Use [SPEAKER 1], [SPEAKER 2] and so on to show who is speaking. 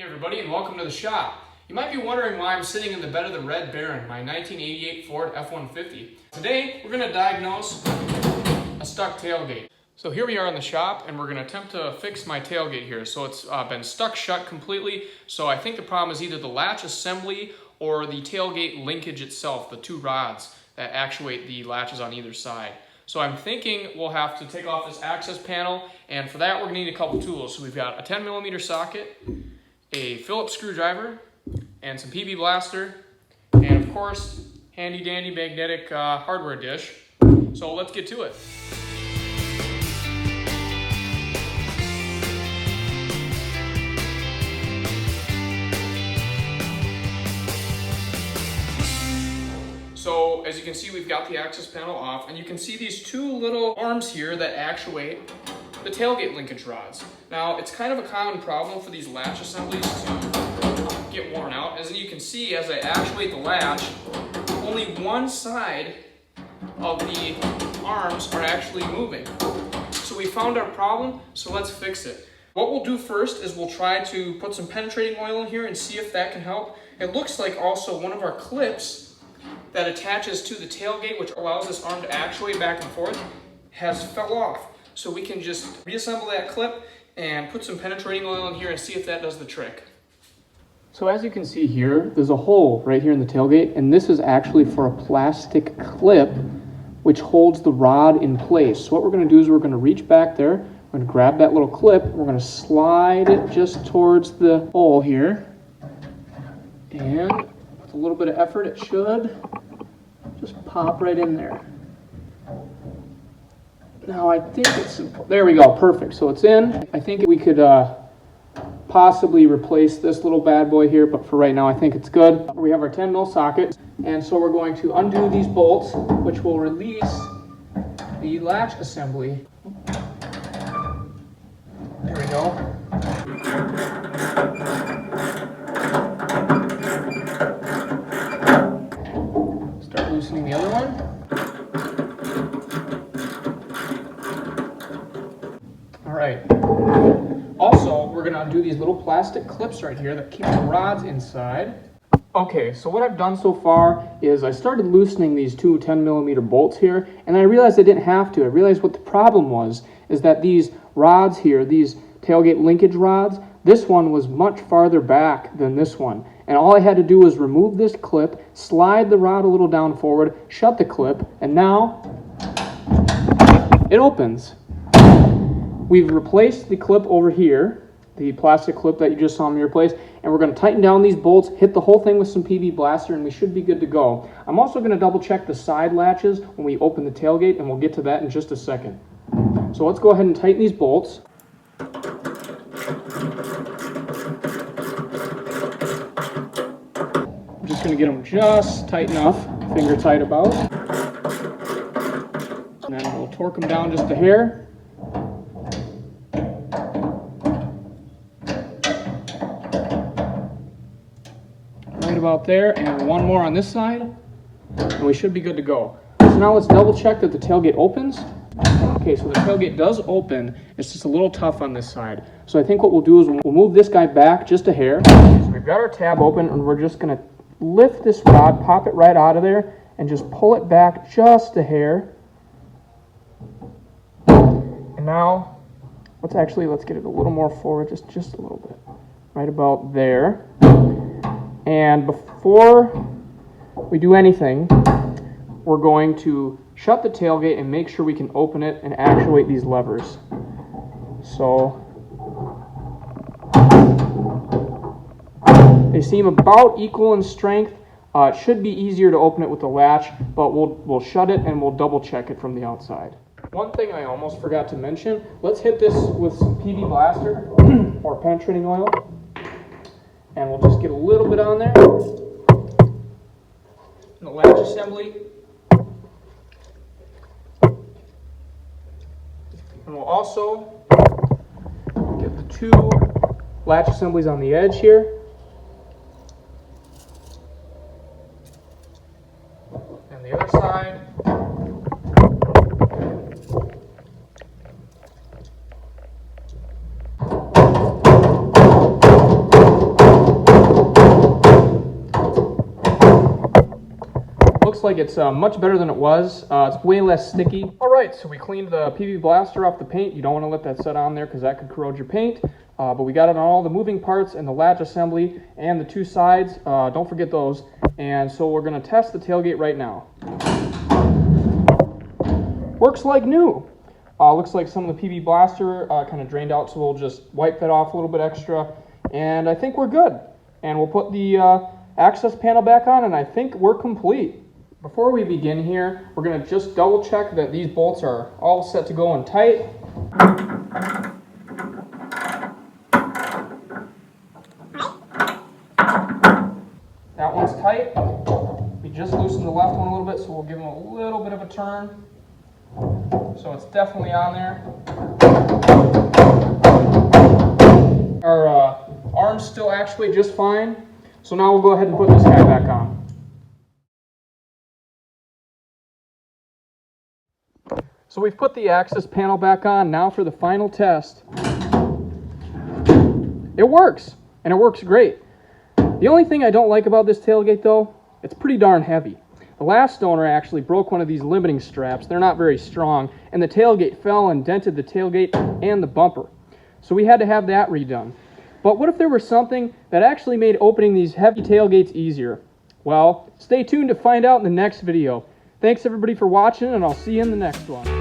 [SPEAKER 1] Hey everybody, and welcome to the shop. You might be wondering why I'm sitting in the bed of the Red Baron, my 1988 Ford F-150. Today, we're going to diagnose a stuck tailgate. So here we are in the shop, and we're going to attempt to fix my tailgate here. So it's been stuck shut completely, so I think the problem is either the latch assembly or the tailgate linkage itself, the two rods that actuate the latches on either side. So I'm thinking we'll have to take off this access panel, and for that we're going to need a couple tools. So we've got a 10mm socket, a Phillips screwdriver, and some PB blaster, and of course, handy dandy magnetic hardware dish. So let's get to it. So as you can see, we've got the access panel off, and you can see these two little arms here that actuate the tailgate linkage rods. Now, it's kind of a common problem for these latch assemblies to get worn out. As you can see, as I actuate the latch, only one side of the arms are actually moving. So we found our problem, so let's fix it. What we'll do first is we'll try to put some penetrating oil in here and see if that can help. It looks like also one of our clips that attaches to the tailgate, which allows this arm to actuate back and forth, has fell off. So we can just reassemble that clip and put some penetrating oil in here and see if that does the trick. So as you can see here, there's a hole right here in the tailgate, and this is actually for a plastic clip which holds the rod in place. So what we're going to do is we're going to reach back there, we're going to grab that little clip, we're going to slide it just towards the hole here, and with a little bit of effort it should just pop right in there. Now I think it's, there we go, perfect. So it's in. I think we could possibly replace this little bad boy here, but for right now I think it's good. We have our 10mm socket, and so we're going to undo these bolts, which will release the latch assembly. There we go. Start loosening the other one. Alright, also we're going to undo these little plastic clips right here that keep the rods inside. Okay, so what I've done so far is I started loosening these two 10mm bolts here, and I realized I didn't have to. I realized what the problem was is that these rods here, these tailgate linkage rods, this one was much farther back than this one. And all I had to do was remove this clip, slide the rod a little down forward, shut the clip, and now it opens. We've replaced the clip over here, the plastic clip that you just saw me replace, and we're going to tighten down these bolts, hit the whole thing with some PB blaster, and we should be good to go. I'm also going to double check the side latches when we open the tailgate, and we'll get to that in just a second. So let's go ahead and tighten these bolts. I'm just going to get them just tight enough, finger tight about, and then we'll torque them down just a hair. Right about there, and one more on this side, and we should be good to go. So now let's double check that the tailgate opens. Okay, so the tailgate does open. It's just a little tough on this side. So I think what we'll do is we'll move this guy back just a hair. So we've got our tab open, and we're just going to lift this rod, pop it right out of there, and just pull it back just a hair. And now, let's get it a little more forward, just a little bit. Right about there. And before we do anything, we're going to shut the tailgate and make sure we can open it and actuate these levers. So they seem about equal in strength. It should be easier to open it with the latch, but we'll shut it and we'll double check it from the outside. One thing I almost forgot to mention, let's hit this with some PB blaster or penetrating oil. And we'll just get a little bit on there. And the latch assembly. And we'll also get the two latch assemblies on the edge here. And the other side. looks like it's much better than it was. It's way less sticky. All right, so we cleaned the PV blaster off the paint. You don't want to let that set on there because that could corrode your paint. But we got it on all the moving parts and the latch assembly and the two sides. Don't forget those. And so we're going to test the tailgate right now. Works like new. Looks like some of the PV blaster kind of drained out, so we'll just wipe that off a little bit extra. And I think we're good. And we'll put the access panel back on, and I think we're complete. Before we begin here, we're going to just double check that these bolts are all set to go in tight. That one's tight. We just loosened the left one a little bit, so we'll give them a little bit of a turn. So it's definitely on there. Our arms still actuate just fine. So now we'll go ahead and put this guy back on. So we've put the access panel back on. Now for the final test. It works, and it works great. The only thing I don't like about this tailgate though, it's pretty darn heavy. The last owner actually broke one of these limiting straps. They're not very strong, and the tailgate fell and dented the tailgate and the bumper. So we had to have that redone. But what if there was something that actually made opening these heavy tailgates easier? Well, stay tuned to find out in the next video. Thanks everybody for watching, and I'll see you in the next one.